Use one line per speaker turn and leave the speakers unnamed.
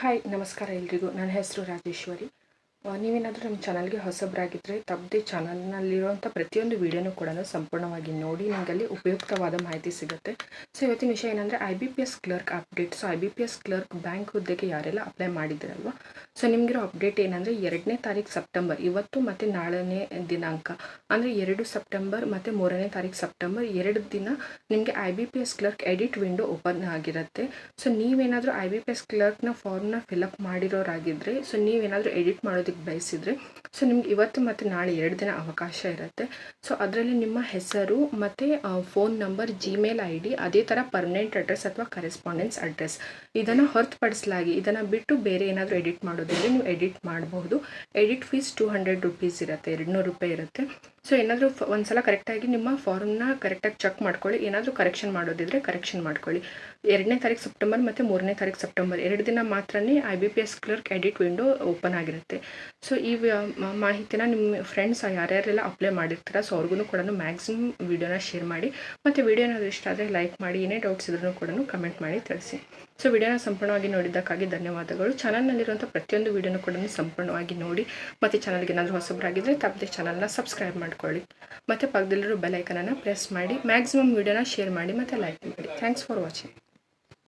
Hi ನಮಸ್ಕಾರ ಎಲ್ರಿಗೂ. ನನ್ನ ಹೆಸರು ರಾಜೇಶ್ವರಿ. ನೀವೇನಾದರೂ ನಮ್ಮ ಚಾನಲ್ಗೆ ಹೊಸಬರಾಗಿದ್ದರೆ ತಪ್ಪದೆ ಚಾನಲ್ನಲ್ಲಿರುವಂಥ ಪ್ರತಿಯೊಂದು ವೀಡಿಯೋನೂ ಕೂಡ ಸಂಪೂರ್ಣವಾಗಿ ನೋಡಿ, ನಿಮಗಲ್ಲಿ ಉಪಯುಕ್ತವಾದ ಮಾಹಿತಿ ಸಿಗುತ್ತೆ. ಸೊ ಇವತ್ತಿನ ವಿಷಯ ಏನಂದರೆ IBPS clerk update. So IBPS clerk bank ಹುದ್ದೆಗೆ ಯಾರೆಲ್ಲ ಅಪ್ಲೈ ಮಾಡಿದ್ದೀರಲ್ವ, ಸೊ ನಿಮಗಿರೋ ಅಪ್ಡೇಟ್ ಏನಂದರೆ 2ನೇ ತಾರೀಕು ಸೆಪ್ಟೆಂಬರ್, ಇವತ್ತು ಮತ್ತು ನಾಳನೇ ದಿನಾಂಕ ಅಂದರೆ 2 ಸೆಪ್ಟೆಂಬರ್ ಮತ್ತು 3ನೇ ತಾರೀಕು ಸೆಪ್ಟೆಂಬರ್ 2 ದಿನ ನಿಮಗೆ IBPS clerk edit window open ಆಗಿರುತ್ತೆ. ಸೊ ನೀವೇನಾದರೂ IBPS ಕ್ಲರ್ಕ್ನ ಫಾರ್ಮ್ನ ಫಿಲಪ್ ಮಾಡಿರೋರಾಗಿದ್ದರೆ, ಸೊ ನೀವೇನಾದರೂ ಎಡಿಟ್ ಮಾಡೋದಕ್ಕೆ ಬಯಸಿದರೆ, ಸೊ ನಿಮ್ಗೆ ಇವತ್ತು ಮತ್ತು ನಾಳೆ 2 ದಿನ ಅವಕಾಶ ಇರುತ್ತೆ. ಸೊ ಅದರಲ್ಲಿ ನಿಮ್ಮ ಹೆಸರು ಮತ್ತು ಫೋನ್ ನಂಬರ್, ಜಿಮೇಲ್ ID, ಅದೇ ಥರ ಪರ್ಮನೆಂಟ್ ಅಡ್ರೆಸ್ ಅಥವಾ ಕರೆಸ್ಪಾಂಡೆನ್ಸ್ ಅಡ್ರೆಸ್, ಇದನ್ನು ಹೊರತುಪಡಿಸಲಾಗಿ ಇದನ್ನು ಬಿಟ್ಟು ಬೇರೆ ಏನಾದರೂ ಎಡಿಟ್ ಮಾಡೋದಿದ್ರೆ ನೀವು ಎಡಿಟ್ ಮಾಡಬಹುದು. ಎಡಿಟ್ ಫೀಸ್ 200 ರುಪೀಸ್ ಇರುತ್ತೆ, 200 ರೂಪಾಯಿ ಇರುತ್ತೆ. ಸೊ ಏನಾದರೂ ಒಂದ್ಸಲ ಕರೆಕ್ಟಾಗಿ ನಿಮ್ಮ ಫಾರ್ಮ್ನ ಕರೆಕ್ಟಾಗಿ ಚೆಕ್ ಮಾಡ್ಕೊಳ್ಳಿ. ಏನಾದರೂ ಕರೆಕ್ಷನ್ ಮಾಡೋದಿದ್ರೆ ಕರೆಕ್ಷನ್ ಮಾಡ್ಕೊಳ್ಳಿ. 2ನೇ ತಾರೀಕು ಸೆಪ್ಟೆಂಬರ್ ಮತ್ತು 3ನೇ ತಾರೀಕು ಸೆಪ್ಟೆಂಬರ್ 2 ದಿನ ಮಾತ್ರನೇ IBPS clerk edit window open ಆಗಿರುತ್ತೆ. ಸೊ ಈ ಮಾಹಿತಿನ ನಿಮ್ಮ ಫ್ರೆಂಡ್ಸ್ ಯಾರ್ಯಾರೆಲ್ಲ ಅಪ್ಲೈ ಮಾಡಿರ್ತಾರೆ, ಸೊ ಅವ್ರಿಗೂ ಕೂಡ ಮ್ಯಾಕ್ಸಿಮಮ್ ವೀಡಿಯೋನ ಶೇರ್ ಮಾಡಿ. ಮತ್ತು ವೀಡಿಯೋ ಏನಾದರೂ ಇಷ್ಟ ಆದರೆ ಲೈಕ್ ಮಾಡಿ, ಏನೇ ಡೌಟ್ಸ್ ಇದ್ರೂ ಕೂಡ ಕಮೆಂಟ್ ಮಾಡಿ ತಿಳಿಸಿ. ಸೊ ವಿಡಿಯೋನ ಸಂಪೂರ್ಣವಾಗಿ ನೋಡಿದ್ದಕ್ಕಾಗಿ ಧನ್ಯವಾದಗಳು. ಚಾನಲ್ನಲ್ಲಿರುವಂಥ ಪ್ರತಿಯೊಂದು ವೀಡಿಯೋನೂ ಕೂಡ ಸಂಪೂರ್ಣವಾಗಿ ನೋಡಿ. ಮತ್ತು ಚಾನಲ್ಗೆ ಏನಾದರೂ ಹೊಸಬರಾಗಿದ್ದರೆ ತಪ್ಪದೆ ಚಾನಲ್ನ ಸಬ್ಸ್ಕ್ರೈಬ್ ಮಾಡ್ಕೊಳ್ಳಿ. ಮತ್ತು ಪಕ್ಕದಲ್ಲಿರೋ ಬೆಲ್ ಐಕನನ್ನು ಪ್ರೆಸ್ ಮಾಡಿ, ಮ್ಯಾಕ್ಸಿಮಮ್ ವೀಡಿಯೋನ ಶೇರ್ ಮಾಡಿ ಮತ್ತು ಲೈಕ್ ಮಾಡಿ. Thanks for watching.